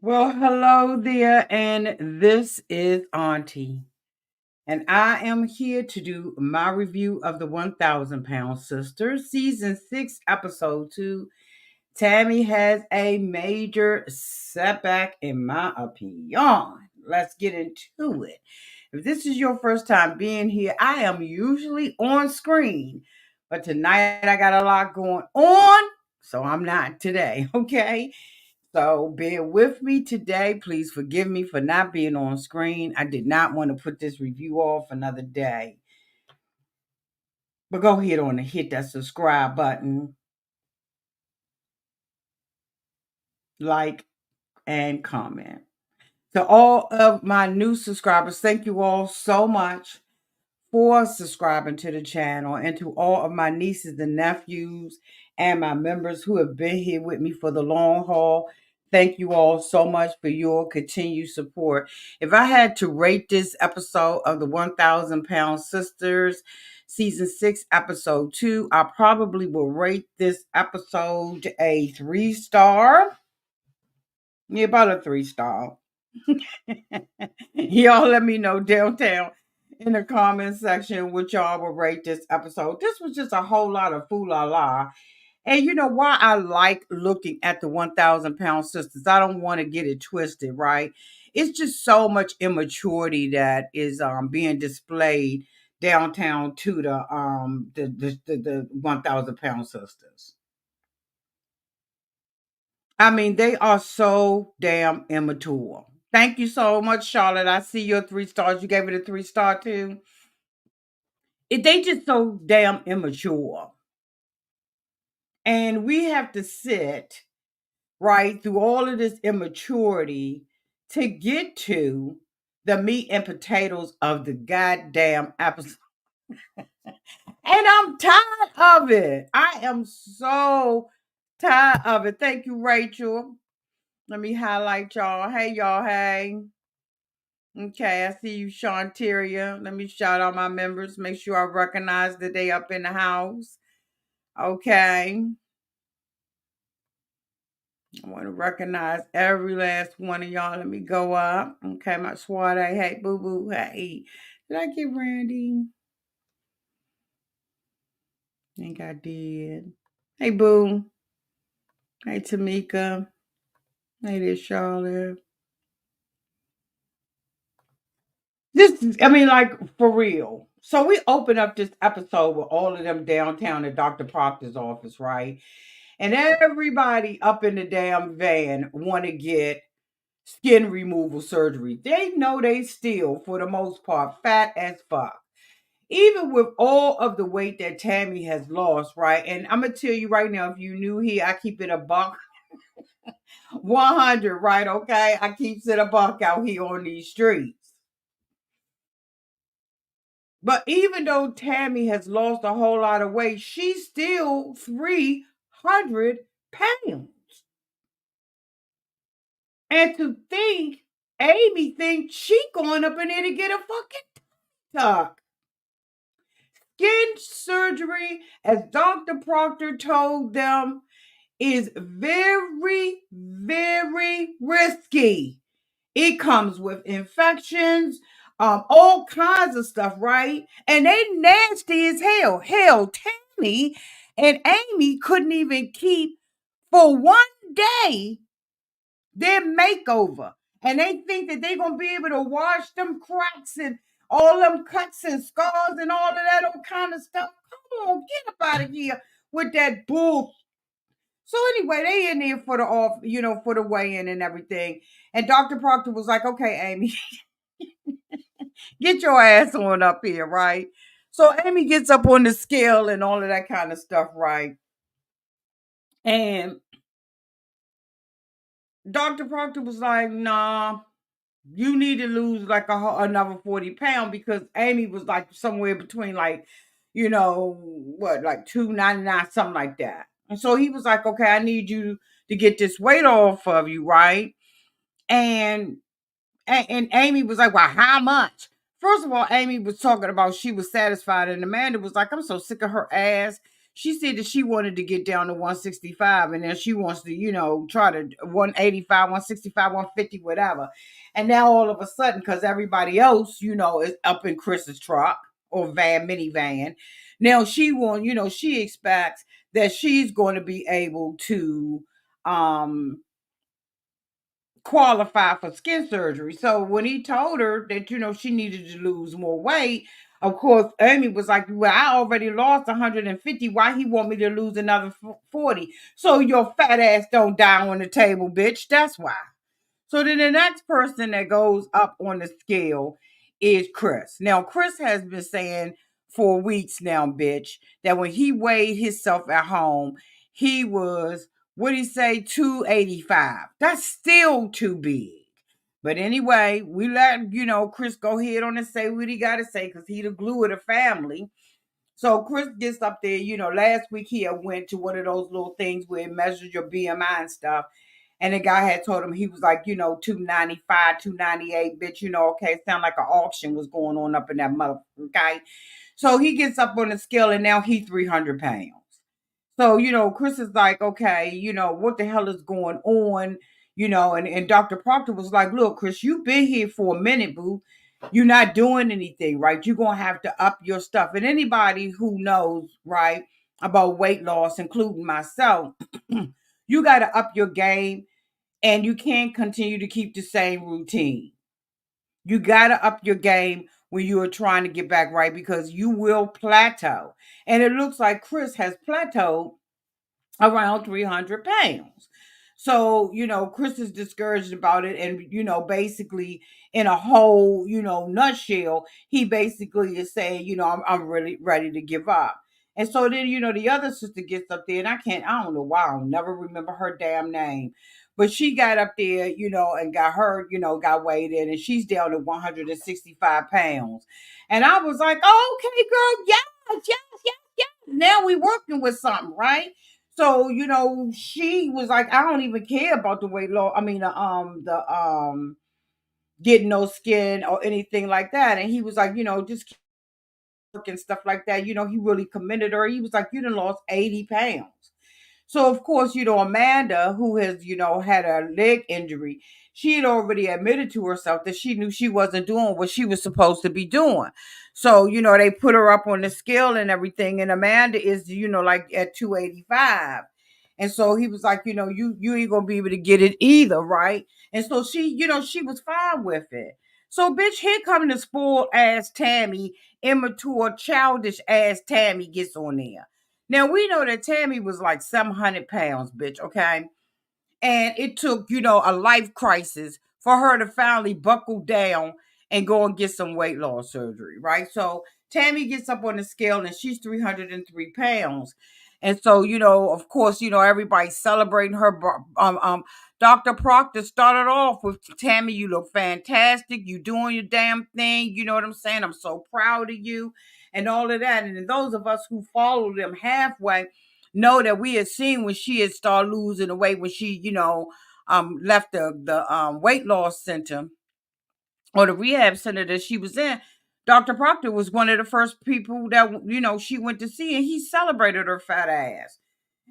Well, hello there, and this is Auntie, and I am here to do my review of the 1,000 Pound Sisters, season 6, episode 2. Tammy has a major setback, in my opinion. Let's get into it. If this is your first time being here, I am usually on screen, but tonight I got a lot going on, so I'm not today, okay? So bear with me today. Please forgive me for not being on screen. I did not want to put this review off another day. But go ahead on and hit that subscribe button, like, and comment. To all of my new subscribers, thank you all so much for subscribing to the channel, and to all of my nieces and nephews and my members who have been here with me for the long haul. Thank you all so much for your continued support. If I had to rate this episode of the 1,000 Pound Sisters, season 6, episode 2, I probably will rate this episode a 3 star. Yeah, about a 3 star. Y'all let me know downtown in the comment section what y'all will rate this episode. This was just a whole lot of foo la la. And you know why I like looking at the 1,000 Pound Sisters? I don't want to get it twisted, right? It's just so much immaturity that is being displayed downtown to the 1,000 Pound Sisters. I mean, they are so damn immature. Thank you so much, Charlotte. I see your 3 stars. You gave it a 3 star too. They just so damn immature. And we have to sit right through all of this immaturity to get to the meat and potatoes of the goddamn episode. And I'm tired of it. I am so tired of it. Thank you, Rachel. Let me highlight y'all. Hey, y'all. Hey. Okay, I see you, Shanteria. Let me shout out my members. Make sure I recognize that they up in the house. Okay. I want to recognize every last one of y'all. Let me go up. Okay, my swat. Hey, boo boo. Hey. Did I get Randy? I think I did. Hey, boo. Hey, Tamika. Hey, there, Charlotte. This is, I mean, like, for real. So we open up this episode with all of them downtown at Dr. Proctor's office, right? And everybody up in the damn van want to get skin removal surgery. They know they still, for the most part, fat as fuck. Even with all of the weight that Tammy has lost, right? And I'm gonna tell you right now, if you knew here, I keep it a buck 100, right? Okay, I keeps it a buck out here on these streets. But even though Tammy has lost a whole lot of weight, she's still 300 pounds. And to think, Amy thinks she going up in there to get a fucking tuck. Skin surgery, as Dr. Proctor told them, is very, very risky. It comes with infections, all kinds of stuff, right? And they nasty as hell. Hell, Tammy and Amy couldn't even keep for one day their makeover. And they think that they're gonna be able to wash them cracks and all them cuts and scars and all of that old kind of stuff. Come on, get up out of here with that bull. So anyway, they in there for the off, for the weigh-in and everything. And Dr. Proctor was like, okay, Amy, get your ass on up here, right? So Amy gets up on the scale and all of that kind of stuff, right? And Dr. Proctor was like, nah, you need to lose like another 40 pounds, because Amy was like somewhere between like, what, like 299, something like that. And so he was like, okay, I need you to get this weight off of you, right? And and Amy was like, well, how much? First of all, Amy was talking about she was satisfied, and Amanda was like, I'm so sick of her ass. She said that she wanted to get down to 165, and then she wants to, try to 185, 165, 150, whatever. And now all of a sudden, because everybody else, is up in Chris's truck or minivan, now she expects that she's going to be able to um qualify for skin surgery. So when he told her that, she needed to lose more weight, of course, Amy was like, well, I already lost 150. Why he want me to lose another 40? So your fat ass don't die on the table, bitch. That's why. So then the next person that goes up on the scale is Chris. Now, Chris has been saying for weeks now, bitch, that when he weighed himself at home, he was, what did he say, 285. That's still too big. But anyway, we let, Chris go ahead on and say what he got to say because he the glue of the family. So Chris gets up there, last week he had went to one of those little things where it measures your BMI and stuff. And the guy had told him he was like, 295, 298, bitch, okay, it sounded like an auction was going on up in that mother, okay? So he gets up on the scale and now he's 300 pounds. So, Chris is like, okay, what the hell is going on? And Dr. Proctor was like, look, Chris, you've been here for a minute, boo. You're not doing anything, right? You're going to have to up your stuff. And anybody who knows, right, about weight loss, including myself, you got to up your game and you can't continue to keep the same routine. You got to up your game when you are trying to get back right because you will plateau. And it looks like Chris has plateaued around 300 pounds. So, Chris is discouraged about it. And, basically, in a whole, nutshell, he basically is saying, I'm really ready to give up. And so then, the other sister gets up there, and I don't know why, I'll never remember her damn name. But she got up there, and got her, got weighed in, and she's down to 165 pounds. And I was like, oh, okay, girl, yes, yes, yes, yes. Now we working with something, right? So, she was like, I don't even care about the weight loss. I mean, the getting no skin or anything like that. And he was like, just keep working stuff like that. He really commended her. He was like, you done lost 80 pounds. So of course, Amanda, who has, had a leg injury, she had already admitted to herself that she knew she wasn't doing what she was supposed to be doing. So, they put her up on the scale and everything. And Amanda is, like at 285. And so he was like, you ain't gonna be able to get it either, right? And so she, she was fine with it. So, bitch, here come the spoiled ass Tammy, immature, childish ass Tammy gets on there. Now we know that Tammy was like 700 pounds, bitch, okay? And it took, a life crisis for her to finally buckle down and go and get some weight loss surgery, right? So Tammy gets up on the scale and she's 303 pounds. And so, of course, everybody's celebrating her. Dr. Proctor started off with, Tammy, you look fantastic. You doing your damn thing. You know what I'm saying? I'm so proud of you and all of that. And those of us who follow them halfway know that we had seen when she had started losing the weight when she, left the weight loss center or the rehab center that she was in. Dr. Proctor was one of the first people that, she went to see, and he celebrated her fat ass.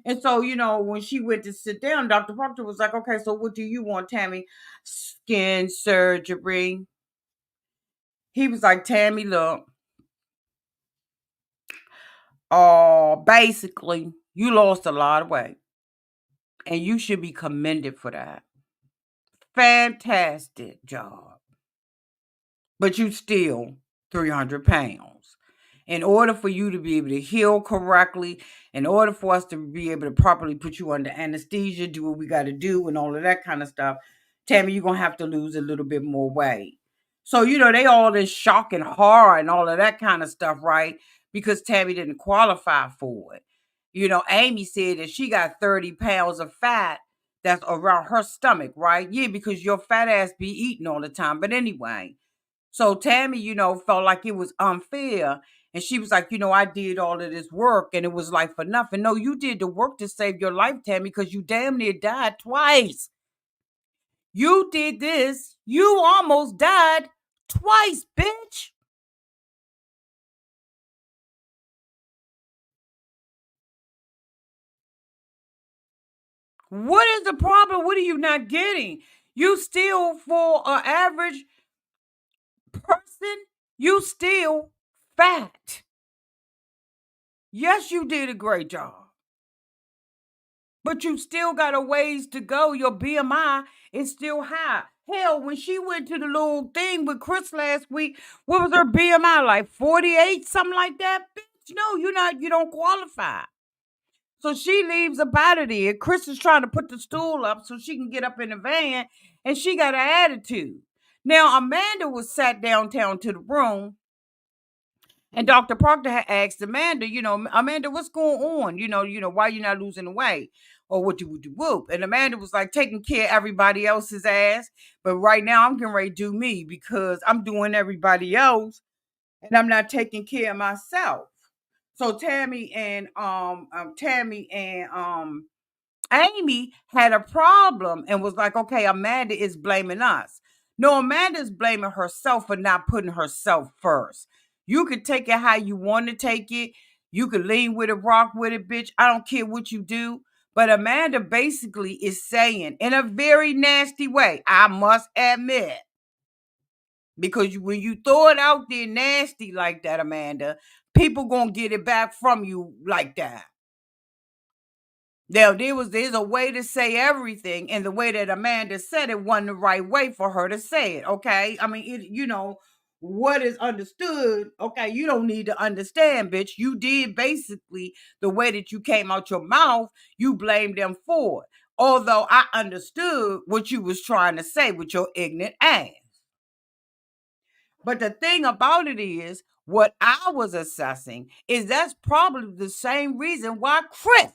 And so, when she went to sit down, Dr. Proctor was like, okay, so what do you want, Tammy? Skin surgery. He was like, Tammy, look, basically, you lost a lot of weight, and you should be commended for that. Fantastic job. But you still 300 pounds. In order for you to be able to heal correctly, in order for us to be able to properly put you under anesthesia, do what we got to do, and all of that kind of stuff, Tammy, you're going to have to lose a little bit more weight. So, they all in shock and horror and all of that kind of stuff, right? Because Tammy didn't qualify for it. Amy said that she got 30 pounds of fat that's around her stomach, right? Yeah, because your fat ass be eating all the time. But anyway, so Tammy, felt like it was unfair. And she was like, I did all of this work and it was like for nothing. No, you did the work to save your life, Tammy, because you damn near died twice. You did this. You almost died twice, bitch. What is the problem? What are you not getting? You still, for an average person, you still fat. Yes, you did a great job. But you still got a ways to go. Your BMI is still high. Hell, when she went to the little thing with Chris last week, what was her BMI? Like 48, something like that? Bitch, no, you don't qualify. So she leaves up out of there. Chris is trying to put the stool up so she can get up in the van, and she got an attitude. Now, Amanda was sat downtown to the room, and Dr. Proctor had asked Amanda, Amanda, what's going on? Why you not losing the weight? Or what you would do whoop. And Amanda was like taking care of everybody else's ass. But right now I'm getting ready to do me because I'm doing everybody else and I'm not taking care of myself. So Tammy and Amy had a problem and was like, okay, Amanda is blaming us. No, Amanda's blaming herself for not putting herself first. You can take it how you want to take it. You can lean with it, rock with it, bitch. I don't care what you do. But Amanda basically is saying in a very nasty way, I must admit, because when you throw it out there nasty like that, Amanda, people gonna get it back from you like that. Now, there's a way to say everything, and the way that Amanda said it wasn't the right way for her to say it. Okay, I mean, what is understood. Okay, you don't need to understand, bitch. You did basically the way that you came out your mouth. You blamed them for it. Although I understood what you was trying to say with your ignorant ass. But the thing about it is, what I was assessing is that's probably the same reason why Chris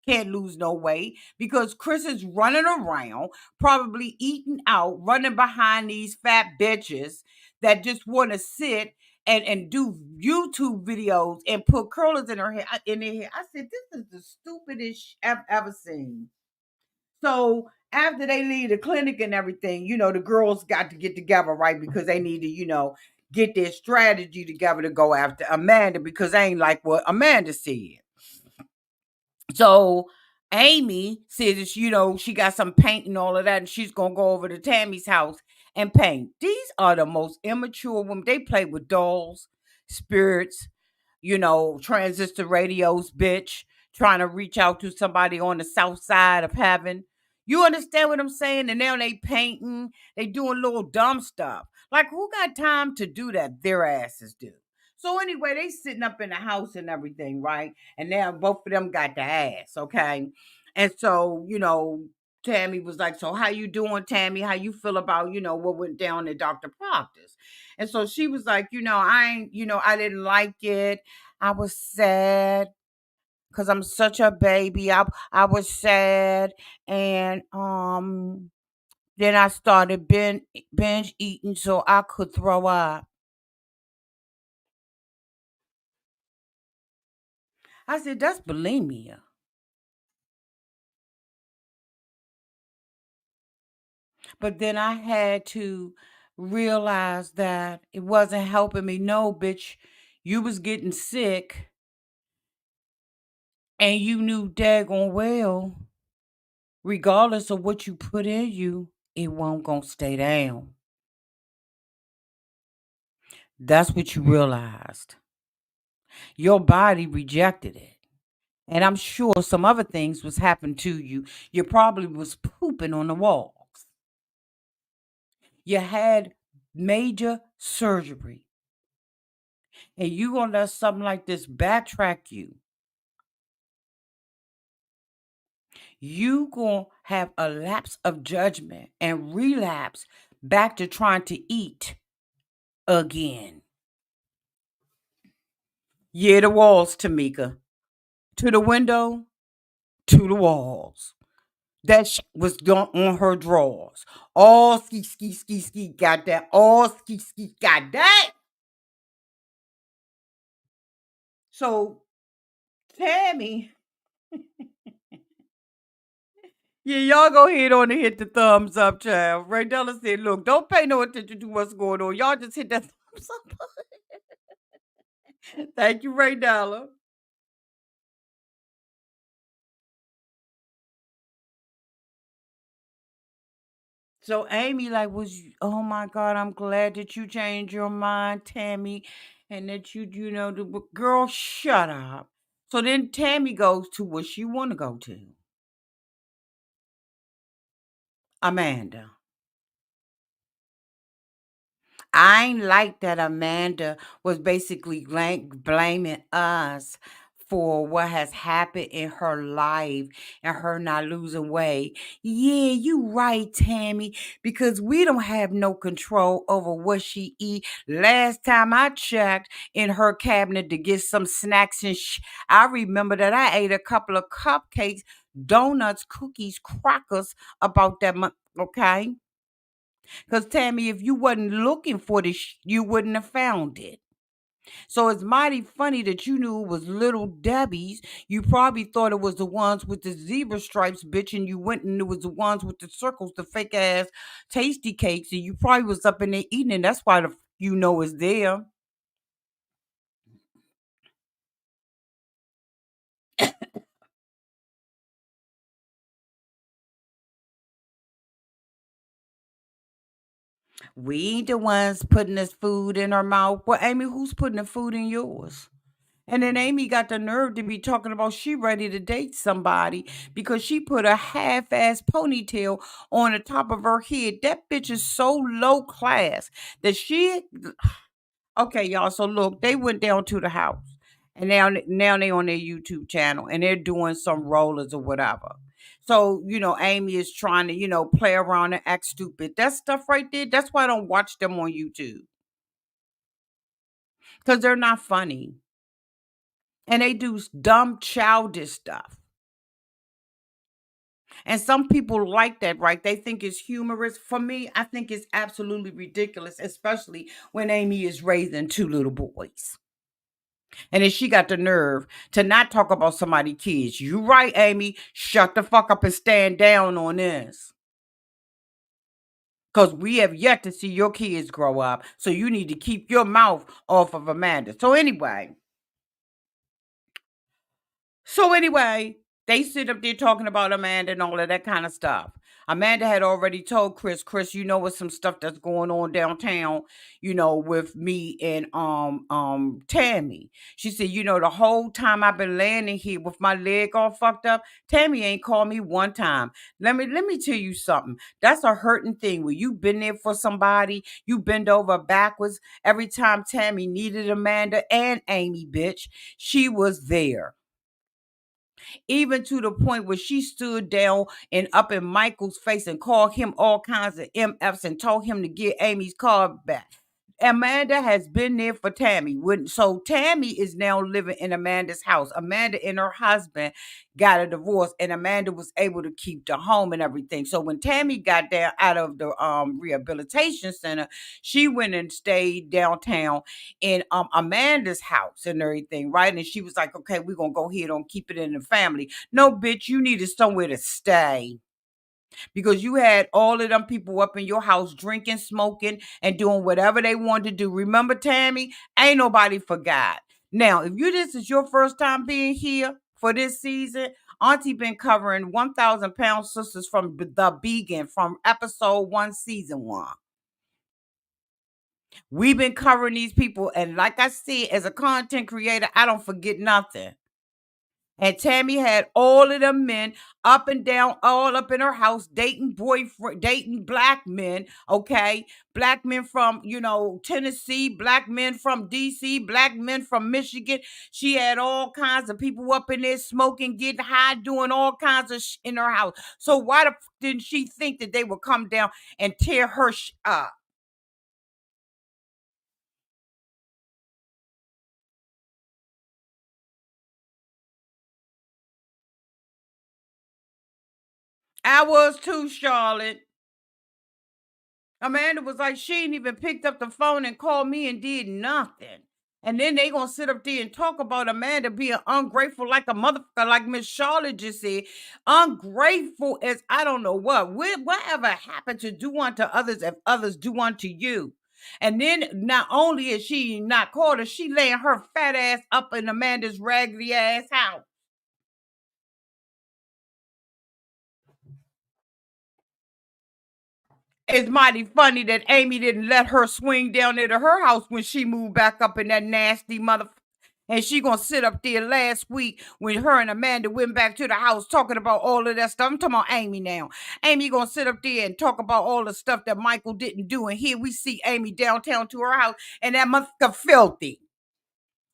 can't lose no weight, because Chris is running around, probably eating out, running behind these fat bitches that just want to sit and do YouTube videos and put curlers in her hair. In their hair. I said, this is the stupidest I've ever seen. So after they leave the clinic and everything, the girls got to get together, right? Because they need to, get their strategy together to go after Amanda, because they ain't like what Amanda said. So Amy says, she got some paint and all of that, and she's gonna go over to Tammy's house and paint. These are the most immature women. They play with dolls, spirits, transistor radios, bitch, trying to reach out to somebody on the south side of heaven. You understand what I'm saying? And now they painting, they doing little dumb stuff. Like, who got time to do that? Their asses do. So anyway, they sitting up in the house and everything, right? And now both of them got the ass, okay? And so, Tammy was like, so how you doing, Tammy? How you feel about, what went down at Dr. Proctor's? And so she was like, I didn't like it. I was sad because I'm such a baby. I was sad. And then I started binge eating so I could throw up. I said, that's bulimia. But then I had to realize that it wasn't helping me. No, bitch, you was getting sick and you knew daggone well, regardless of what you put in you, it won't gonna stay down. That's what you realized. Your body rejected it. And I'm sure some other things was happening to you. You probably was pooping on the walls. You had major surgery. And you gonna let something like this backtrack you. You gonna have a lapse of judgment and relapse back to trying to eat again. Yeah, the walls, Tamika. To the window, to the walls. That was done on her drawers. All ski, ski, ski, ski, got that. All ski, ski, got that. So, Tammy, yeah, y'all go ahead on and hit the thumbs up, child. Ray Della said, look, don't pay no attention to what's going on. Y'all just hit that thumbs up. Thank you, Ray Della. So Amy like oh my God, I'm glad that you changed your mind, Tammy, and that you know the girl, shut up. So then Tammy goes to what she want to go to, Amanda. I ain't like that Amanda was basically blaming us for what has happened in her life and her not losing weight. Yeah, you right, Tammy, because we don't have no control over what she eat. Last time I checked in her cabinet to get some snacks and I remember that I ate a couple of cupcakes, donuts, cookies, crackers about that month. Okay. Because Tammy, if you wasn't looking for this, you wouldn't have found it. So it's mighty funny that you knew it was Little Debbie's. You probably thought it was the ones with the zebra stripes, bitch, and you went and it was the ones with the circles, the fake ass tasty cakes, and you probably was up in there eating, and that's why you know it's there. We ain't the ones putting this food in our mouth. Well, Amy, who's putting the food in yours? And then Amy got the nerve to be talking about she ready to date somebody because she put a half-ass ponytail on the top of her head. That bitch is so low class that she okay, y'all. So look, they went down to the house. And now they on their YouTube channel and they're doing some rollers or whatever. So, Amy is trying to, play around and act stupid. That stuff right there, that's why I don't watch them on YouTube. Because they're not funny. And they do dumb, childish stuff. And some people like that, right? They think it's humorous. For me, I think it's absolutely ridiculous, especially when Amy is raising two little boys. And then she got the nerve to not talk about somebody's kids. You right, Amy. Shut the fuck up and stand down on this. Because we have yet to see your kids grow up. So you need to keep your mouth off of Amanda. So anyway, they sit up there talking about Amanda and all of that kind of stuff. Amanda had already told Chris, what's some stuff that's going on downtown, with me and Tammy. She said, the whole time I've been laying in here with my leg all fucked up, Tammy ain't called me one time. Let me tell you something. That's a hurting thing where you been there for somebody, you bend over backwards. Every time Tammy needed Amanda and Amy, bitch, she was there, even to the point where she stood down and up in Michael's face and called him all kinds of MFs and told him to get Amy's car back. Amanda has been there for Tammy. So Tammy is now living in Amanda's house. Amanda and her husband got a divorce, and Amanda was able to keep the home and everything. So when Tammy got down out of the rehabilitation center, she went and stayed downtown in Amanda's house and everything, right? And she was like, "Okay, we're gonna go ahead and keep it in the family." No, bitch, you needed somewhere to stay because you had all of them people up in your house drinking, smoking, and doing whatever they wanted to do. Remember, Tammy? Ain't nobody forgot. Now, if this is your first time being here for this season, Auntie been covering 1,000 pound sisters from the beginning, from episode 1, season 1. We've been covering these people, and like I said, as a content creator, I don't forget nothing. And Tammy had all of them men up and down, all up in her house, dating boyfriend, dating black men, okay? Black men from, Tennessee, black men from DC, black men from Michigan. She had all kinds of people up in there smoking, getting high, doing all kinds of in her house. So why the didn't she think that they would come down and tear her up? I was too, Charlotte. Amanda was like, she ain't even picked up the phone and called me and did nothing. And then they gonna sit up there and talk about Amanda being ungrateful like a motherfucker, like Miss Charlotte just said. Ungrateful as I don't know what. Whatever happened to do unto others if others do unto you? And then not only is she not called her, she laying her fat ass up in Amanda's raggedy ass house. It's mighty funny that Amy didn't let her swing down there to her house when she moved back up in that nasty mother. And she gonna sit up there last week when her and Amanda went back to the house talking about all of that stuff. I'm talking about Amy now. Amy gonna sit up there and talk about all the stuff that Michael didn't do. And here we see Amy downtown to her house, and that motherfucker filthy.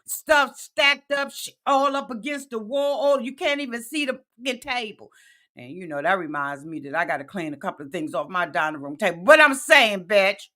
Stuff stacked up, all up against the wall. Oh, you can't even see the fucking table. And you know, that reminds me that I got to clean a couple of things off my dining room table. But I'm saying, bitch,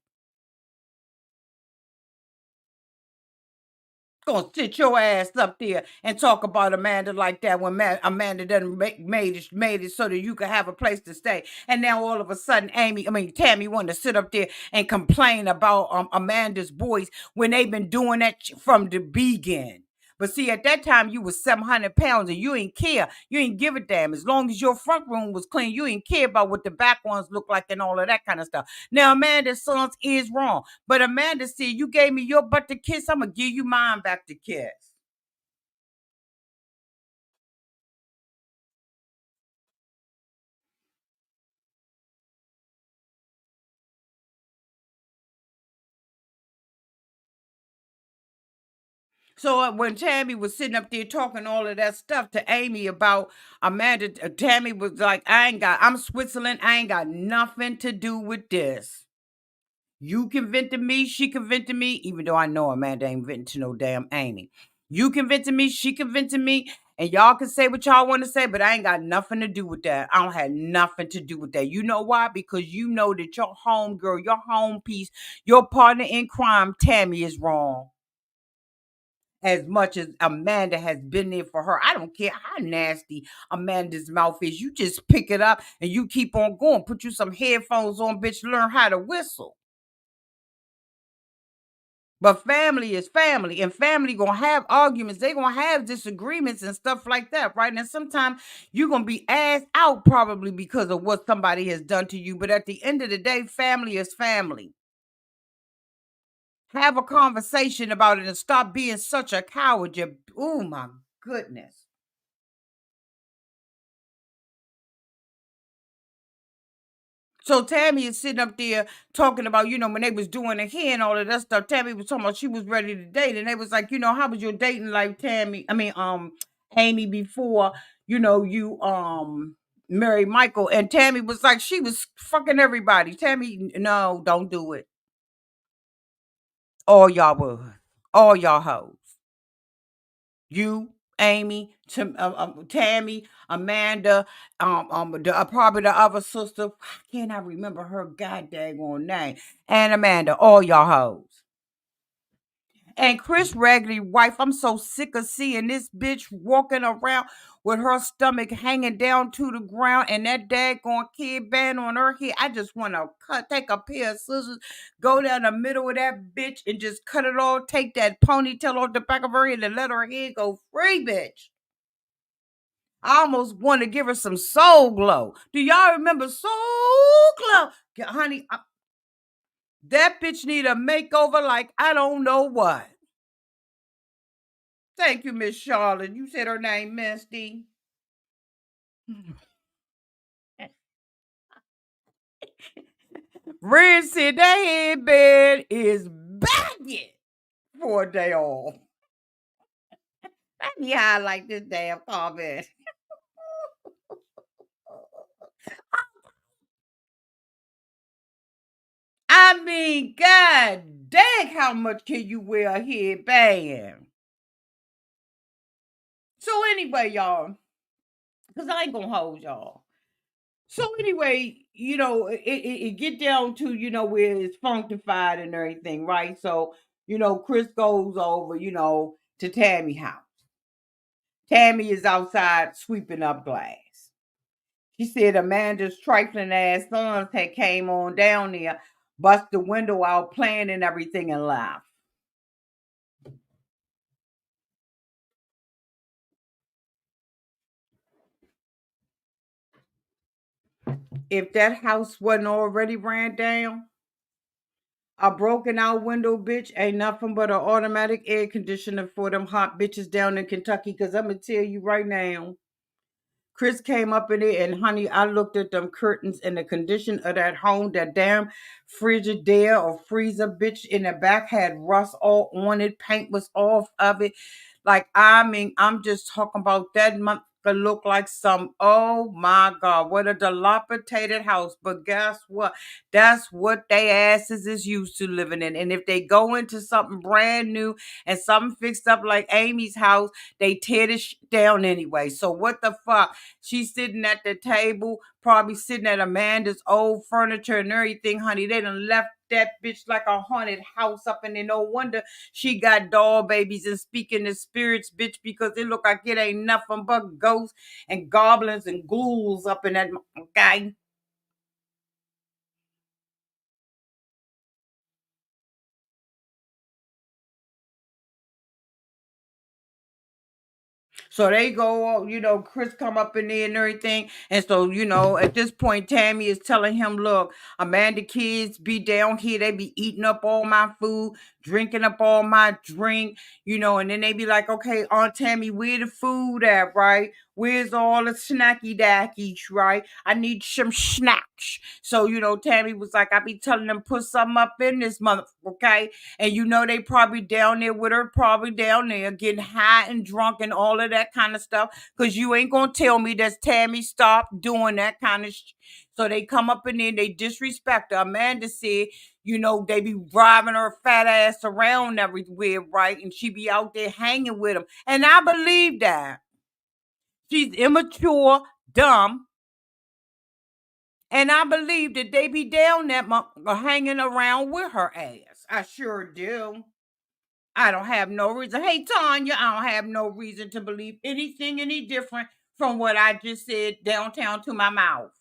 gonna sit your ass up there and talk about Amanda like that when Amanda done made it so that you could have a place to stay. And now all of a sudden, Tammy wanted to sit up there and complain about Amanda's boys when they've been doing that from the beginning. But see, at that time, you was 700 pounds and you ain't care. You ain't give a damn. As long as your front room was clean, you ain't care about what the back ones look like and all of that kind of stuff. Now, Amanda's sons is wrong. But Amanda said, you gave me your butt to kiss, I'm going to give you mine back to kiss. So when Tammy was sitting up there talking all of that stuff to Amy about Amanda, Tammy was like, I'm Switzerland. I ain't got nothing to do with this. You convincing me, she convincing me, even though I know Amanda ain't venting to no damn Amy. You convincing me, she convincing me, and y'all can say what y'all want to say, but I ain't got nothing to do with that. I don't have nothing to do with that. You know why? Because you know that your home girl, your home piece, your partner in crime, Tammy, is wrong. As much as Amanda has been there for her. I don't care how nasty Amanda's mouth is. You just pick it up and you keep on going. Put you some headphones on, bitch, learn how to whistle. But family is family, and family gonna have arguments. They gonna have disagreements and stuff like that, right? And sometimes you're gonna be ass out probably because of what somebody has done to you. But at the end of the day, family is family. Have a conversation about it and stop being such a coward. Oh my goodness. So Tammy is sitting up there talking about, when they was doing the hair and all of that stuff. Tammy was talking about she was ready to date. And they was like, how was your dating life, Tammy? Amy, before, you married Michael. And Tammy was like, she was fucking everybody. Tammy, no, don't do it. All y'all was. All y'all hoes. You, Amy, Tammy, Amanda, probably the other sister. Can't I remember her goddamn name? And Amanda, all y'all hoes. And Chris Raggedy wife, I'm so sick of seeing this bitch walking around with her stomach hanging down to the ground and that daggone kid band on her head. I just want to take a pair of scissors, go down the middle of that bitch and just cut it all, take that ponytail off the back of her head and let her head go free, bitch. I almost want to give her some Soul Glow. Do y'all remember Soul Glow? Honey, that bitch need a makeover like I don't know what. Thank you, Miss Charlotte. You said her name, Misty. Red said that headband is bagging for a day off. Let me highlight this damn comment. I mean, god dang, how much can you wear a headband? So anyway, y'all, because I ain't gonna hold y'all. So anyway, it get down to, where it's functified and everything, right? So, Chris goes over, to Tammy house. Tammy is outside sweeping up glass. She said Amanda's trifling ass sons had came on down there, bust the window out playing and everything and laughed. If that house wasn't already ran down, a broken out window, bitch, ain't nothing but an automatic air conditioner for them hot bitches down in Kentucky. Cause I'm gonna tell you right now, Chris came up in there, and honey, I looked at them curtains and the condition of that home. That damn Frigidaire or freezer bitch in the back had rust all on it. Paint was off of it. Like, I mean, I'm just talking about that month to look like some, oh my God, what a dilapidated house. But guess what? That's what they asses is used to living in. And if they go into something brand new and something fixed up like Amy's house, they tear the down anyway. So what the fuck? She's sitting at the table, probably sitting at Amanda's old furniture and everything, honey. They done left that bitch like a haunted house up in there. No wonder she got doll babies and speaking the spirits, bitch, because it look like it ain't nothing but ghosts and goblins and ghouls up in that guy. So they go, Chris come up in there and everything. And so, at this point, Tammy is telling him, look, Amanda kids be down here. They be eating up all my food, drinking up all my drink, and then they be like, okay, Aunt Tammy, where the food at, right? Where's all the snacky dackies, right? I need some snacks. So, Tammy was like, I be telling them, put something up in this mother, okay? And they probably down there with her, probably down there getting high and drunk and all of that kind of stuff. Because you ain't going to tell me that Tammy stopped doing that kind of So they come up in there and they disrespect her. Amanda said, they be driving her fat ass around everywhere, right? And she be out there hanging with them. And I believe that. She's immature, dumb, and I believe that they be down that hanging around with her ass. I sure do. I don't have no reason. Hey, Tanya, I don't have no reason to believe anything any different from what I just said downtown to my mouth.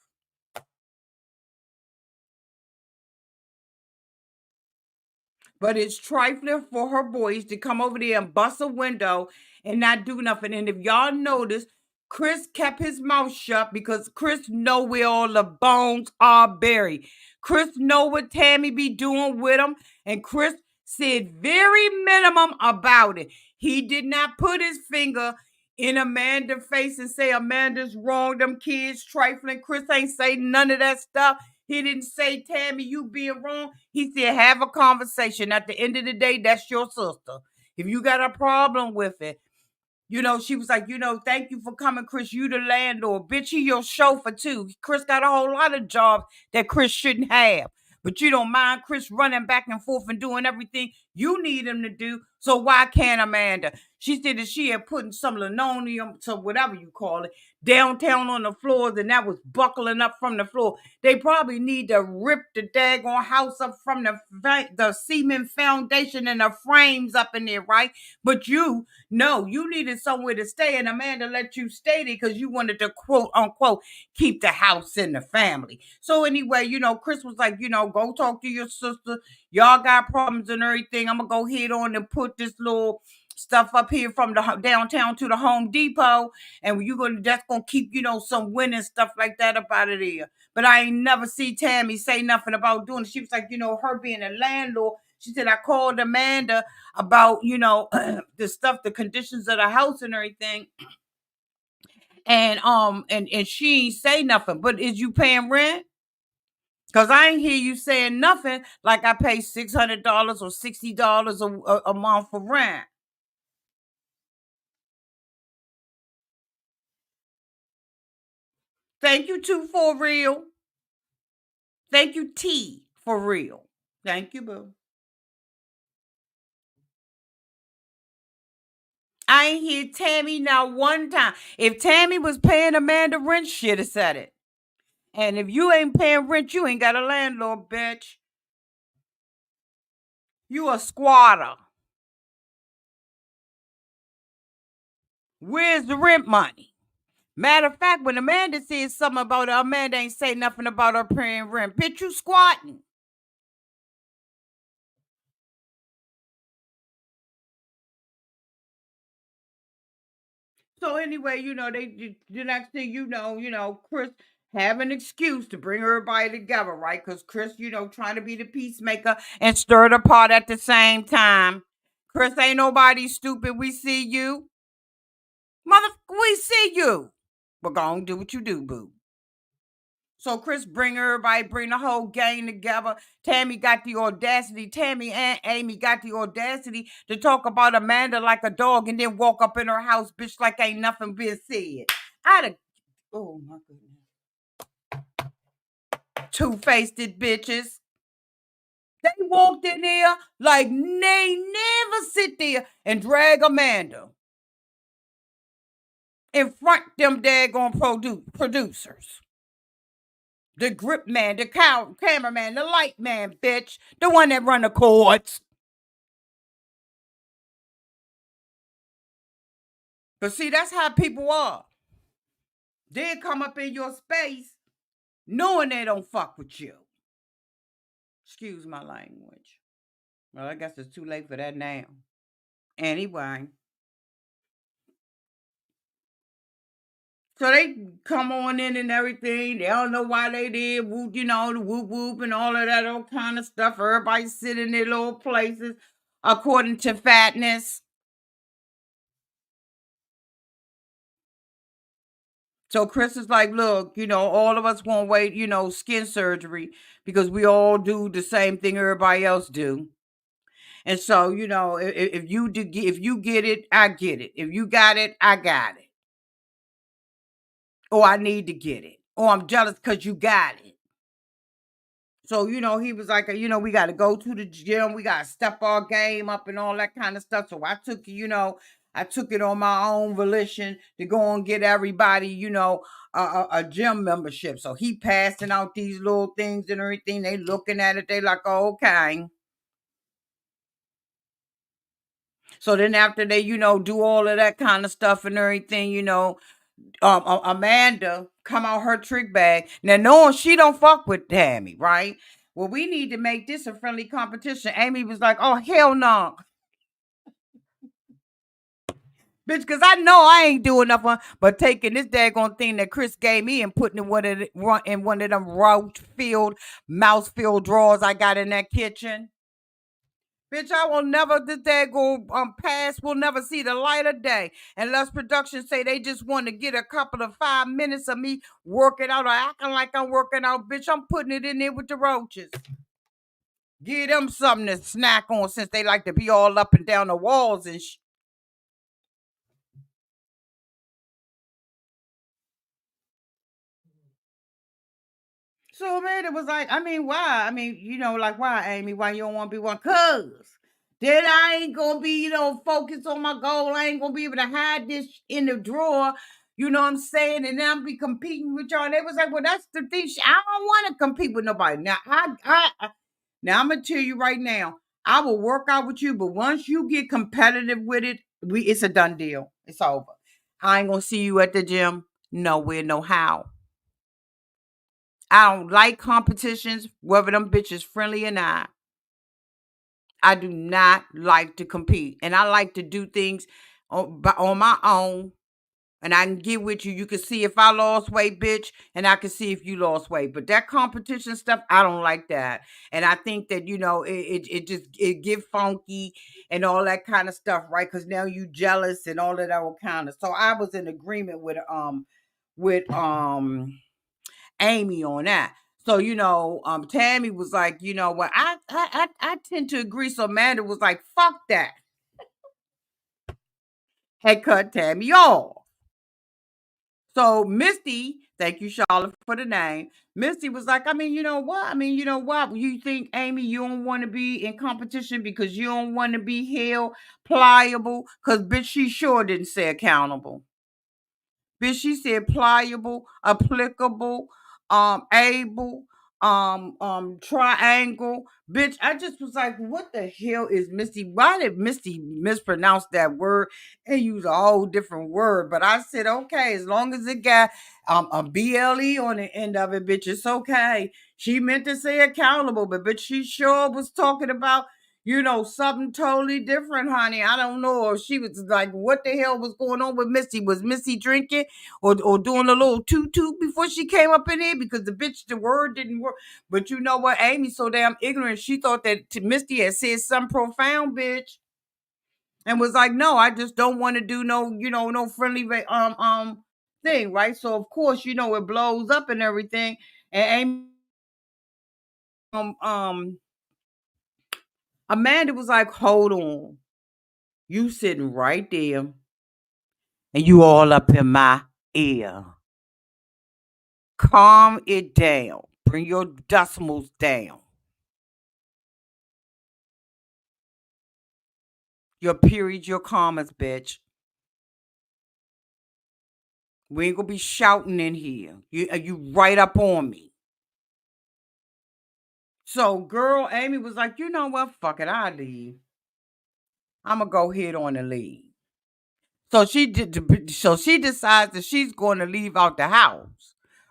But it's trifling for her boys to come over there and bust a window and not do nothing. And if y'all notice, Chris kept his mouth shut because Chris know where all the bones are buried. Chris know what Tammy be doing with him, and Chris said very minimum about it. He did not put his finger in Amanda's face and say Amanda's wrong, them kids trifling. Chris ain't say none of that stuff. He didn't say, Tammy, you being wrong. He said, have a conversation. At the end of the day, that's your sister. If you got a problem with it, she was like, thank you for coming, Chris. You the landlord. Bitch, he your chauffeur too. Chris got a whole lot of jobs that Chris shouldn't have. But you don't mind Chris running back and forth and doing everything you need him to do. So why can't Amanda? She said that she had put some linoleum, to whatever you call it, downtown on the floors, and that was buckling up from the floor. They probably need to rip the daggone house up from the cement foundation and the frames up in there, right? But no, you needed somewhere to stay, and Amanda let you stay there because you wanted to quote unquote keep the house in the family. So anyway, Chris was like, go talk to your sister. Y'all got problems and everything. I'm gonna go head on and put this little stuff up here from the downtown to the Home Depot, and that's gonna keep some wind and stuff like that up out of there. But I ain't never see Tammy say nothing about doing it. She was like, her being a landlord. She said, I called Amanda about, the stuff, the conditions of the house and everything. And she ain't say nothing. But is you paying rent? Cause I ain't hear you saying nothing like I pay $600 or $60 a month for rent. Thank you, too, for real. Thank you, T, for real. Thank you, boo. I ain't hear Tammy now one time. If Tammy was paying Amanda rent, she'd have said it. And if you ain't paying rent, you ain't got a landlord, bitch. You a squatter. Where's the rent money? Matter of fact, when Amanda says something about her, Amanda ain't say nothing about her paying rent. Bitch, you squatting. So anyway, the next thing Chris have an excuse to bring everybody together, right? Because Chris, trying to be the peacemaker and stir the pot at the same time. Chris, ain't nobody stupid. We see you. Mother, we see you. But go on, do what you do, boo. So Chris bring the whole gang together. Tammy got the audacity. Tammy and Amy got the audacity to talk about Amanda like a dog and then walk up in her house, bitch, like ain't nothing been said. I'd have, oh my goodness. Two-faced bitches. They walked in there like they never sit there and drag Amanda in front them daggone producers. The grip man, the cameraman, the light man, bitch. The one that run the cords. But see, that's how people are. They come up in your space knowing they don't fuck with you. Excuse my language. Well, I guess it's too late for that now. Anyway. So they come on in and everything. They don't know why they did. Whoop, the whoop whoop and all of that old kind of stuff. Everybody sit in their little places according to fatness. So Chris is like, look, all of us won't wait, skin surgery because we all do the same thing everybody else do. And so, if you get it, I get it. If you got it, I got it. Or I need to get it. Or I'm jealous because you got it. So, he was like, we got to go to the gym. We got to step our game up and all that kind of stuff. So I took, I took it on my own volition to go and get everybody, a gym membership. So he passing out these little things and everything. They looking at it. They like, oh, okay. So then after they, do all of that kind of stuff and everything, Amanda come out her trick bag. Now, knowing she don't fuck with Tammy, right? Well, we need to make this a friendly competition. Amy was like, oh, hell no. Bitch, because I know I ain't doing nothing but taking this daggone thing that Chris gave me and putting in one of them roach-filled, mouse-filled drawers I got in that kitchen. Bitch, I will never, this daggone pass will never see the light of day unless production say they just want to get a couple of 5 minutes of me working out or acting like I'm working out. Bitch, I'm putting it in there with the roaches. Give them something to snack on since they like to be all up and down the walls and So Amanda was like, I mean, why? I mean, like, why, Amy? Why you don't want to be one? Cause then I ain't gonna be, focused on my goal. I ain't gonna be able to hide this in the drawer. You know what I'm saying? And then I'll be competing with y'all. And they was like, well, that's the thing. I don't want to compete with nobody. Now, now I'm gonna tell you right now, I will work out with you, but once you get competitive with it, it's a done deal. It's over. I ain't gonna see you at the gym. Nowhere, no how. I don't like competitions, whether them bitches friendly or not. I do not like to compete. And I like to do things on my own. And I can get with you. You can see if I lost weight, bitch, and I can see if you lost weight. But that competition stuff, I don't like that. And I think that, it get funky and all that kind of stuff, right? Because now you jealous and all of that kind of. So I was in agreement with Amy on that. So, Tammy was like, what I tend to agree. So Amanda was like, fuck that. Had cut Tammy off. So Misty, thank you, Charlotte, for the name. Misty was like, I mean, you know what? I mean, you know what? You think, Amy, you don't want to be in competition because you don't want to be held pliable? Because, bitch, she sure didn't say accountable. Bitch, she said pliable, applicable, able, triangle. Bitch, I just was like, what the hell is Misty? Why did Misty mispronounce that word and use a whole different word? But I said, okay, as long as it got a BLE on the end of it, bitch, it's okay. She meant to say accountable, but bitch, she sure was talking about something totally different, honey. I don't know if she was like, what the hell was going on with Misty? Was Misty drinking or doing a little toot before she came up in here? Because the word didn't work. But you know what? Amy's so damn ignorant. She thought that Misty had said something profound, bitch. And was like, no, I just don't want to do no friendly thing, right? So of course, it blows up and everything. And Amanda was like, hold on. You sitting right there and you all up in my ear. Calm it down. Bring your decimals down. Your periods, your commas, bitch. We ain't gonna be shouting in here. You right up on me. So girl, Amy was like, you know what? Fuck it, I leave. I'm gonna go ahead on and leave. So she decides that she's going to leave out the house.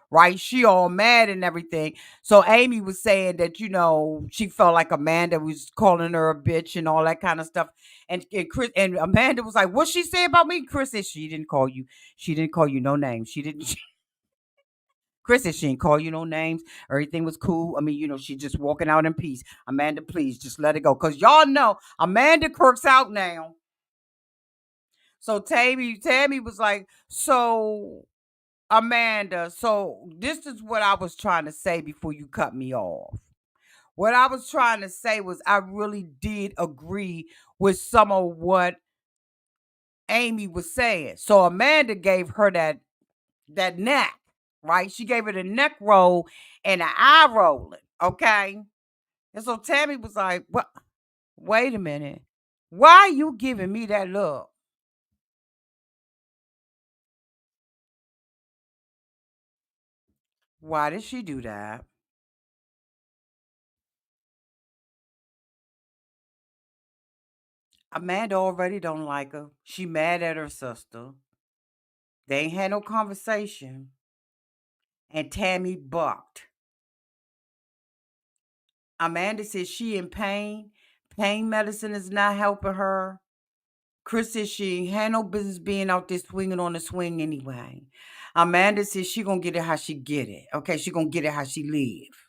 Right? She all mad and everything. So Amy was saying that, she felt like Amanda was calling her a bitch and all that kind of stuff. And Chris and Amanda was like, what she say about me? Chris said she didn't call you. She didn't call you no names. She didn't. Chris said she didn't call you no names. Everything was cool. I mean, she just walking out in peace. Amanda, please just let it go. Because y'all know Amanda Kirk's out now. So Tammy was like, so Amanda, so this is what I was trying to say before you cut me off. What I was trying to say was I really did agree with some of what Amy was saying. So Amanda gave her that neck, right? She gave her the neck roll and an eye rolling, okay? And so Tammy was like, "What? Wait a minute. Why are you giving me that look?" Why did she do that? Amanda already don't like her. She mad at her sister. They ain't had no conversation. And Tammy bucked. Amanda says she in pain. Pain medicine is not helping her. Chris says she ain't had no business being out there swinging on the swing anyway. Amanda says she gonna get it how she get it. Okay, she gonna get it how she live.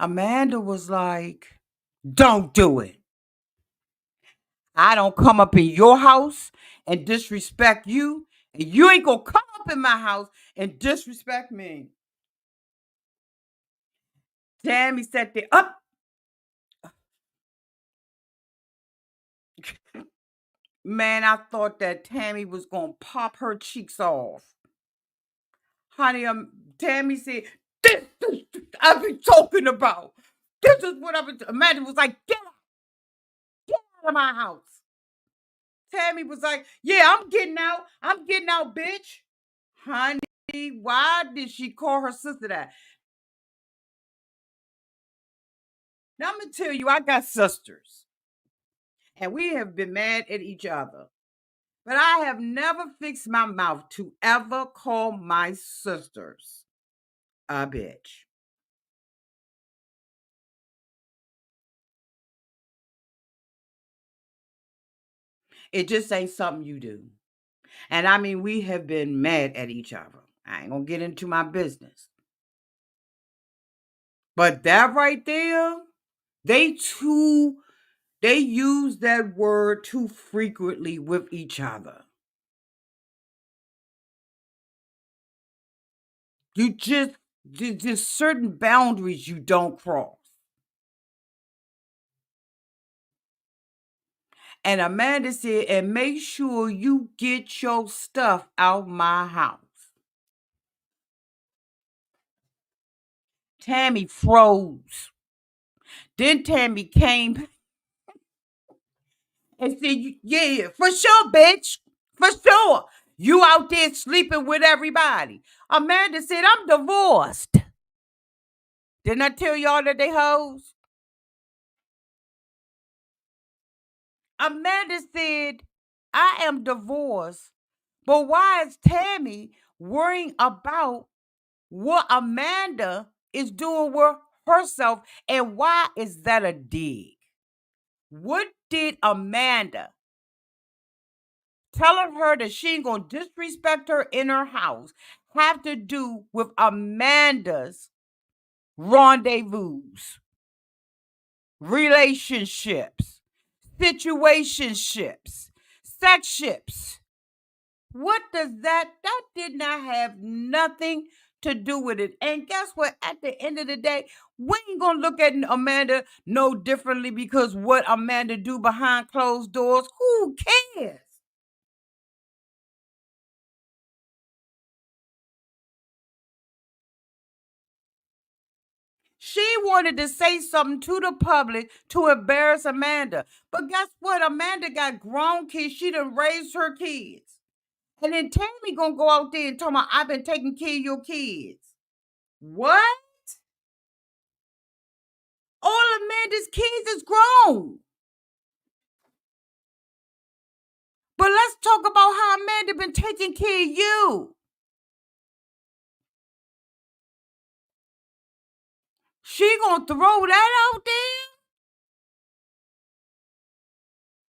Amanda was like, don't do it. I don't come up in your house and disrespect you. And you ain't gonna come up in my house and disrespect me. Tammy sat there up. Man, I thought that Tammy was gonna pop her cheeks off. Honey, Tammy said, this I've been talking about. This is what I've been. Amanda was like, get out of my house. Tammy was like, yeah, I'm getting out. I'm getting out, bitch. Honey, why did she call her sister that? Now I'm gonna tell you, I got sisters, and we have been mad at each other. But I have never fixed my mouth to ever call my sisters a bitch. It just ain't something you do. And I mean, we have been mad at each other. I ain't gonna get into my business. But that right there, they too, they use that word too frequently with each other. You there's certain boundaries you don't cross. And Amanda said, and make sure you get your stuff out my house. Tammy froze. Then Tammy came and said, yeah, for sure, bitch. For sure. You out there sleeping with everybody. Amanda said, I'm divorced. Didn't I tell y'all that they hoes? Amanda said, I am divorced. But why is Tammy worrying about what Amanda is doing with herself? And why is that a dig? What did Amanda telling her that she ain't gonna disrespect her in her house have to do with Amanda's rendezvous, relationships, situationships, sex ships? What does that did not have nothing to do with it. And guess what? At the end of the day, we ain't gonna look at Amanda no differently because what Amanda do behind closed doors. Who cares? She wanted to say something to the public to embarrass Amanda. But guess what? Amanda got grown kids. She done raised her kids. And then Tammy gonna go out there and talk about, I've been taking care of your kids. What? All Amanda's kids is grown. But let's talk about how Amanda been taking care of you. She gonna throw that out there?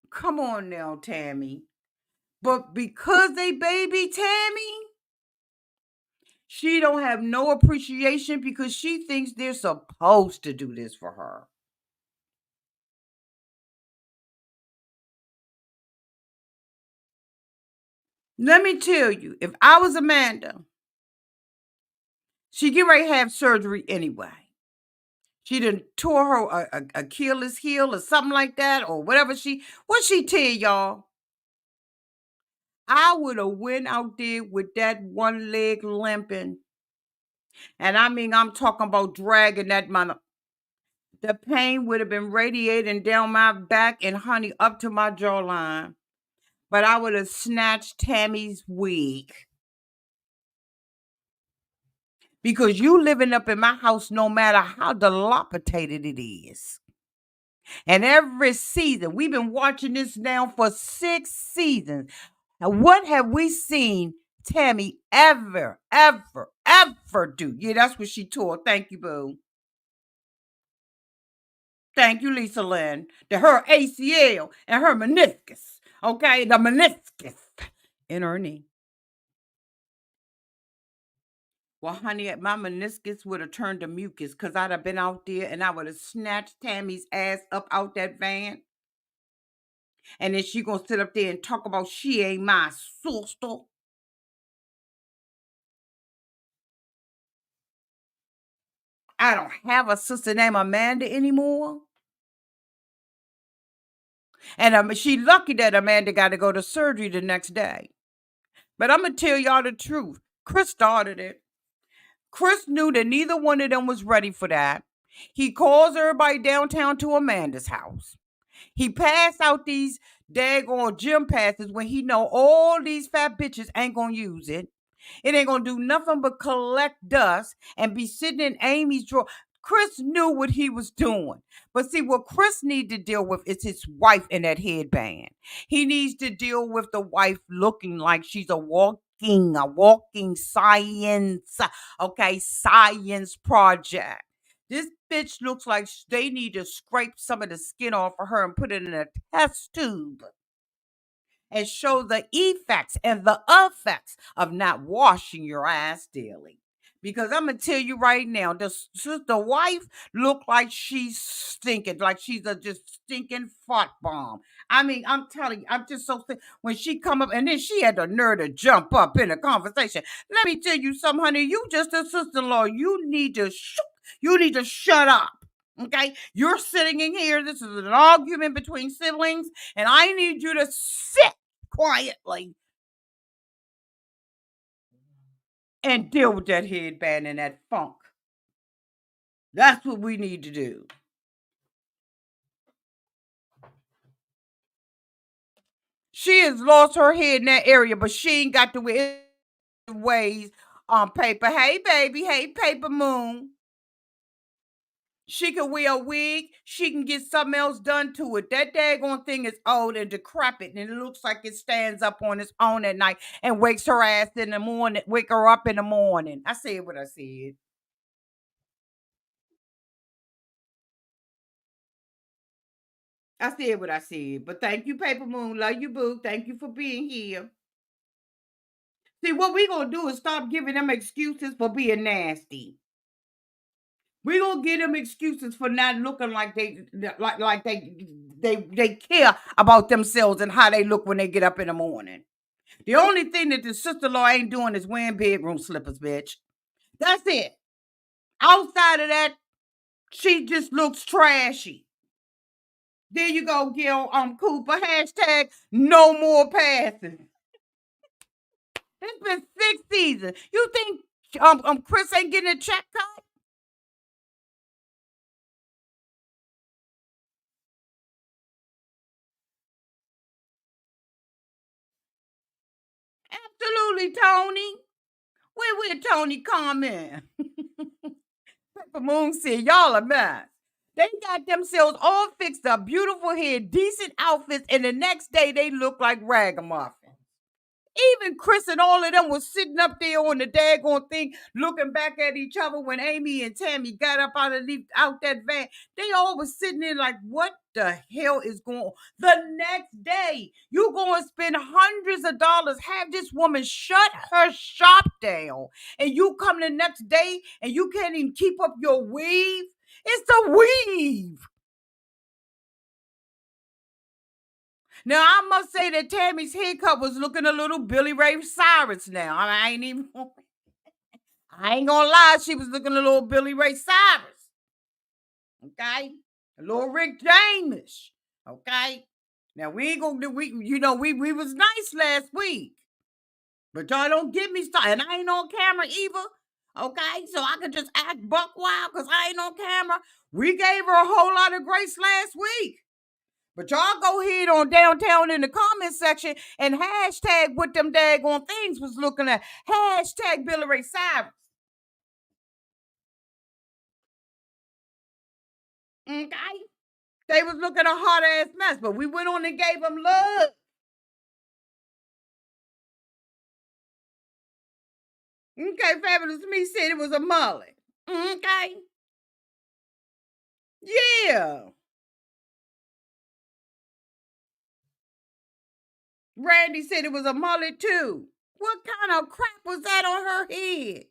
Come on now, Tammy. But because they baby Tammy, she don't have no appreciation because she thinks they're supposed to do this for her. Let me tell you, if I was Amanda, she get ready to have surgery anyway. She done tore her Achilles heel or something like that, or whatever what she tell y'all. I would have went out there with that one leg limping. And I mean, I'm talking about dragging that mother. The pain would have been radiating down my back and honey up to my jawline. But I would have snatched Tammy's wig. Because you living up in my house no matter how dilapidated it is. And every season, we've been watching this now for 6 seasons. And what have we seen Tammy ever do? Yeah, that's what she tore. Thank you, boo. Thank you, Lisa Lynn. Her ACL and her meniscus. Okay, the meniscus in her knee. Well, honey, my meniscus would have turned to mucus because I'd have been out there and I would have snatched Tammy's ass up out that van. And then she gonna sit up there and talk about she ain't my sister. I don't have a sister named Amanda anymore. And she lucky that Amanda got to go to surgery the next day. But I'm gonna tell y'all the truth. Chris started it. Chris knew that neither one of them was ready for that. He calls everybody downtown to Amanda's house. He passed out these daggone gym passes when he know all these fat bitches ain't gonna use it. It ain't gonna do nothing but collect dust and be sitting in Amy's drawer. Chris knew what he was doing. But see, what Chris needs to deal with is his wife in that headband. He needs to deal with the wife looking like she's a walking science, okay, science project. This bitch looks like they need to scrape some of the skin off of her and put it in a test tube and show the effects and the effects of not washing your ass daily. Because I'm gonna tell you right now, the wife look like she's stinking, like she's a just stinking fart bomb. I mean, I'm telling you, I'm just so when she come up and then she had the nerve to jump up in a conversation. Let me tell you something, honey. You just a sister-in-law. You need to shut up. Okay, you're sitting in here. This is an argument between siblings, and I need you to sit quietly and deal with that headband and that funk. That's what we need to do. She has lost her head in that area, but she ain't got the ways on paper. Hey, baby. Hey, paper moon. She can wear a wig. She can get something else done to it. That daggone thing is old and decrepit, and it looks like it stands up on its own at night and wakes her ass in the morning, wake her up in the morning. I said what I said. I said what I said. But thank you, Paper Moon. Love you, boo. Thank you for being here. See, what we gonna do is stop giving them excuses for being nasty. We gonna give them excuses for not looking like they care about themselves and how they look when they get up in the morning. The only thing that the sister-in-law ain't doing is wearing bedroom slippers, bitch. That's it. Outside of that, she just looks trashy. There you go, Gil Cooper. Hashtag no more passing. It's been 6 seasons. You think Chris ain't getting a check cut? Absolutely, Tony. Where Tony comment? Pepper Moon said, y'all a mess. They got themselves all fixed up, beautiful hair, decent outfits, and the next day they look like ragamuffins. Even Chris and all of them was sitting up there on the daggone thing, looking back at each other when Amy and Tammy got up out that van. They all was sitting there like, what the hell is going on? The next day, you going to spend hundreds of dollars, have this woman shut her shop down, and you come the next day and you can't even keep up your weave? It's the weave. Now, I must say that Tammy's haircut was looking a little Billy Ray Cyrus now. I ain't gonna lie, she was looking a little Billy Ray Cyrus. Okay? A little Rick James. Okay? Now, we ain't gonna do, we was nice last week. But y'all don't get me started. And I ain't on camera either. Okay? So I can just act buck wild because I ain't on camera. We gave her a whole lot of grace last week. But y'all go ahead on downtown in the comment section and hashtag what them daggone things was looking at. Hashtag Billy Ray Cyrus. Okay? They was looking a hot ass mess, but we went on and gave them love. Okay, Fabulous Me said it was a mullet. Okay? Yeah. Randy said it was a mullet too. What kind of crap was that on her head?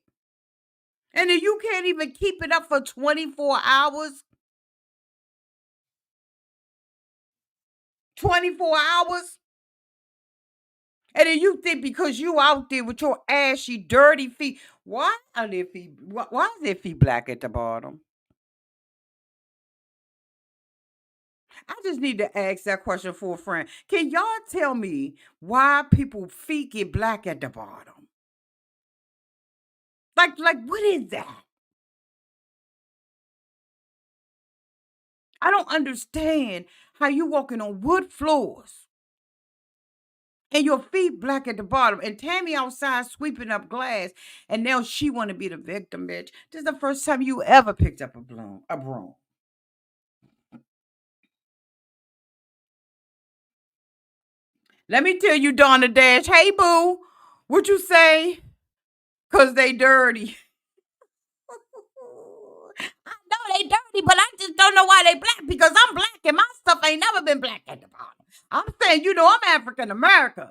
And then you can't even keep it up for 24 hours? 24 hours? And then you think because you out there with your ashy, dirty feet, why are their feet? Why is their feet black at the bottom? I just need to ask that question for a friend. Can y'all tell me why people feet get black at the bottom? Like what is that? I don't understand how you walking on wood floors and your feet black at the bottom. And Tammy outside sweeping up glass, and now she want to be the victim, bitch. This is the first time you ever picked up a broom. Let me tell you, Donna Dash. Hey, boo. What you say? Cause they dirty. I know they dirty, but I just don't know why they black because I'm black and my stuff ain't never been black at the bottom. I'm saying, I'm African American.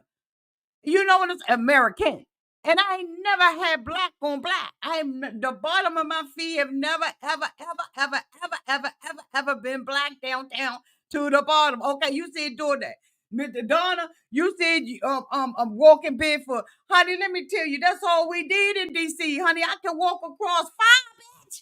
You know what it's American. And I ain't never had black on black. The bottom of my feet have never, ever, ever, ever, ever, ever, ever, ever been black downtown to the bottom. Okay, you said doing that. Mr. Donna, you said I'm walking barefoot. Honey, let me tell you, that's all we did in DC, honey. I can walk across fire, bitch.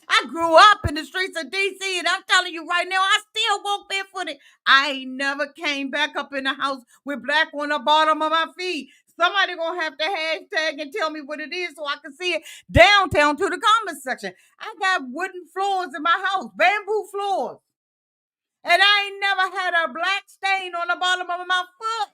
I grew up in the streets of DC, and I'm telling you right now, I still walk barefooted. I ain't never came back up in the house with black on the bottom of my feet. Somebody gonna have to hashtag and tell me what it is so I can see it downtown to the comment section. I got wooden floors in my house, bamboo floors. And I ain't never had a black stain on the bottom of my foot.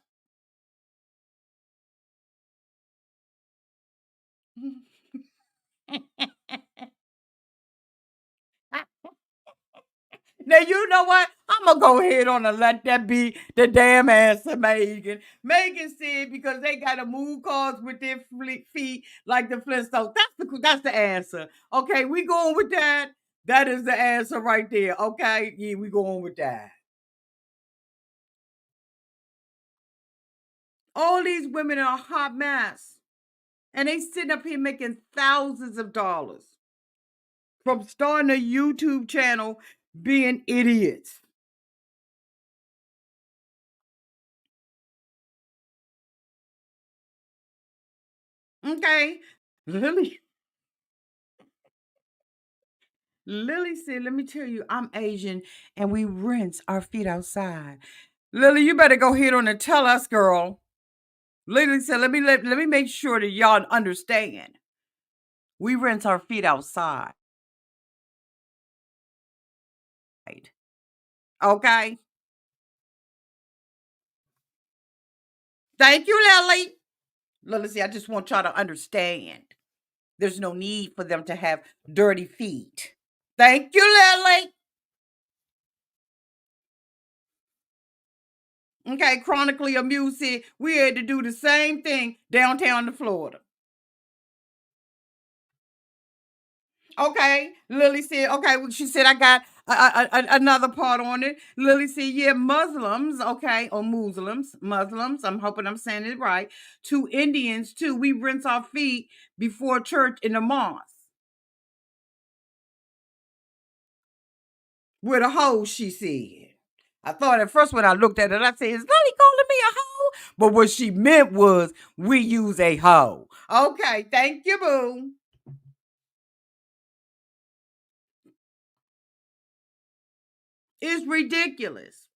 Now, you know what? I'm going to go ahead on and let that be the damn answer, Megan. Megan said because they got to move cars with their feet like the Flintstones. That's the answer. Okay, we going with that. That is the answer right there. Okay, yeah, we going with that. All these women are a hot mess. And they sitting up here making thousands of dollars from starting a YouTube channel being idiots. Okay. Lily. Lily said, let me tell you, I'm Asian and we rinse our feet outside. Lily, you better go ahead on and tell us, girl. Lily said, let me make sure that y'all understand. We rinse our feet outside. Okay. Thank you, Lily. Lily said, I just want y'all to understand. There's no need for them to have dirty feet. Thank you, Lily. Okay, chronically amused said we had to do the same thing downtown in Florida. Okay, Lily said, okay, well, she said, I got another part on it. Lily said, yeah, Muslims, okay, or Muslims, I'm hoping I'm saying it right, to Indians, too. We rinse our feet before church in the mosque. With a hoe, she said. I thought at first when I looked at it, I said, is Lily calling me a hoe? But what she meant was, we use a hoe. Okay, thank you, boo. It's ridiculous.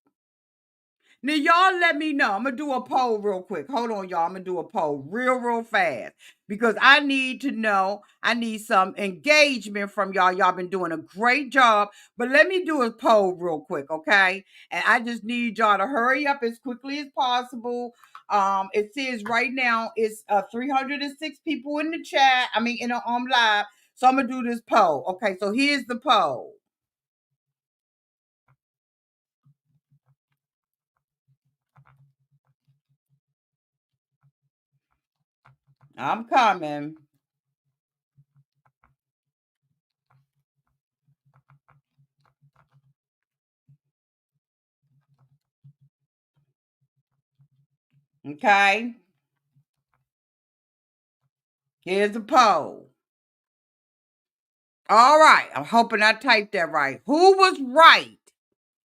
Now, y'all let me know. I'm going to do a poll real quick. Hold on, y'all. I'm going to do a poll real fast because I need to know. I need some engagement from y'all. Y'all been doing a great job, but let me do a poll real quick, okay? And I just need y'all to hurry up as quickly as possible. It says right now it's 306 people in the chat. I mean, in the live. So I'm going to do this poll. Okay, so here's the poll. I'm coming. Okay. Here's the poll. All right. I'm hoping I typed that right. Who was right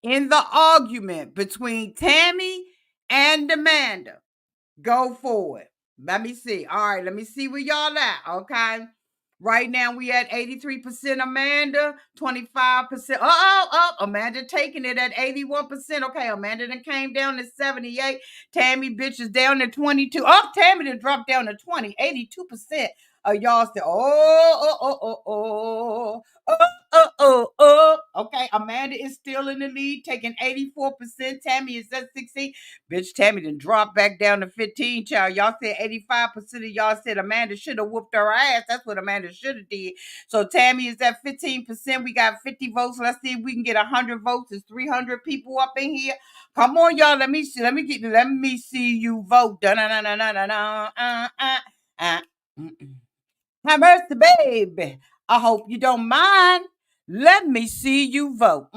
in the argument between Tammy and Amanda? Go for it. Let me see. All right. Let me see where y'all at. Okay. Right now we at 83% Amanda, 25%. Amanda taking it at 81%. Okay, Amanda then came down to 78. Tammy bitch is down to 22. Oh, Tammy then dropped down to 20. 82% of y'all said, Okay, Amanda is still in the lead, taking 84%. Tammy is at 16. Bitch, Tammy done dropped back down to 15, child. Y'all said 85% of y'all said Amanda should have whooped her ass. That's what Amanda should have did. So Tammy is at 15%. We got 50 votes. Let's see if we can get 100 votes. There's 300 people up in here. Come on, y'all. Let me see. Let me see you vote. Have mercy, baby. I hope you don't mind. Let me see you vote.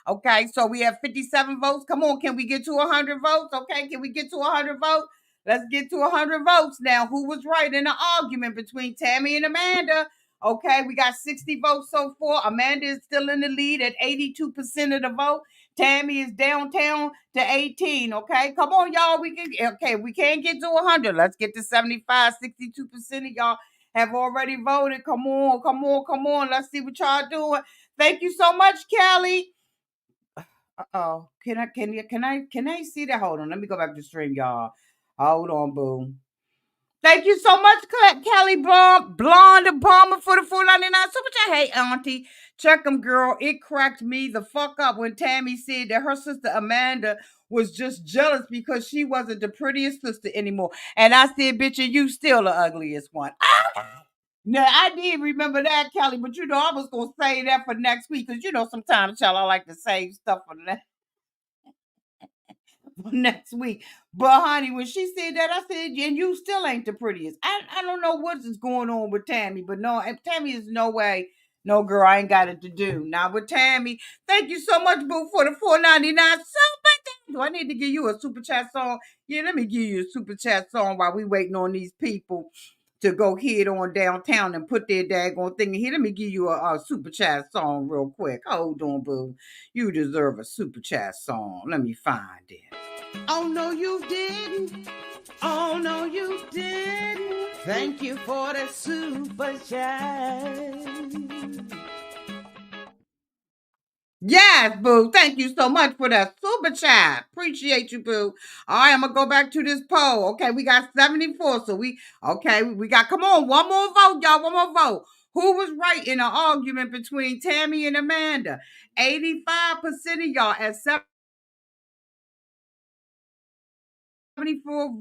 Okay, so we have 57 votes. Come on, can we get to 100 votes? Okay, can we get to 100 votes? Let's get to 100 votes now. Who was right in the argument between Tammy and Amanda? Okay, we got 60 votes so far. Amanda is still in the lead at 82% of the vote. Tammy is downtown to 18. Okay, come on, y'all. We can't get to 100. Let's get to 75. 62% of y'all have already voted. Come on. Let's see what y'all doing. Thank you so much, Kelly. Oh, can I see that? Hold on. Let me go back to the stream, y'all. Hold on, boo. Thank you so much, Kelly Blonde Palmer for the $4.99 super chat. Hey, Auntie, check them, girl. It cracked me the fuck up when Tammy said that her sister Amanda was just jealous because she wasn't the prettiest sister anymore. And I said, bitch, and you still the ugliest one. Now, I did remember that, Kelly, but I was going to say that for next week because, sometimes, y'all, I like to save stuff for next week. But honey, when she said that, I said, and you still ain't the prettiest. I don't know what is going on with Tammy, but no, Tammy is no way. No, girl, I ain't got it to do. Now with Tammy, thank you so much, boo, for the $4.99. Do I need to give you a super chat song? Yeah, let me give you a super chat song while we waiting on these people to go head on downtown and put their daggone thing in here. Let me give you a super chat song real quick. Hold on, boo. You deserve a super chat song. Let me find it. Oh, no, you didn't. Oh, no, you didn't. Thank you for the super chat. Yes, boo. Thank you so much for that super chat. Appreciate you, boo. All right, I'm gonna go back to this poll. Okay, we got 74. So we got come on, one more vote, y'all. One more vote. Who was right in an argument between Tammy and Amanda? 85% of y'all at 74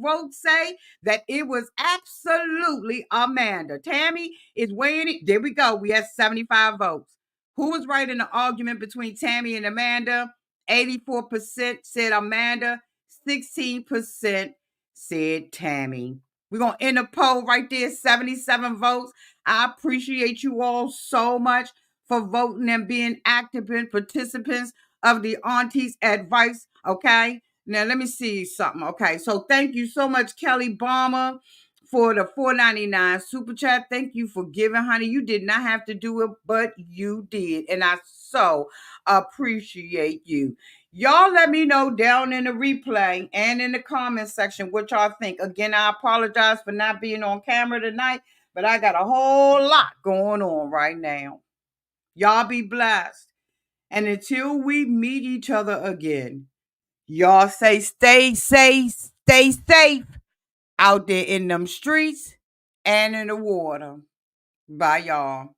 votes say that it was absolutely Amanda. Tammy is weighing it. There we go. We had 75 votes. Who was right in the argument between Tammy and Amanda? 84% said Amanda, 16% said Tammy. We're going to end the poll right there, 77 votes. I appreciate you all so much for voting and being active and participants of the Auntie's advice, okay? Now let me see something. Okay, so thank you so much, Kelly Balmer, for the $4.99 super chat. Thank you for giving, honey. You did not have to do it, but you did, and I so appreciate you. Y'all let me know down in the replay and in the comment section what y'all think. Again, I apologize for not being on camera tonight, but I got a whole lot going on right now. Y'all be blessed. And until we meet each other again, y'all stay safe out there in them streets and in the water. Bye, y'all.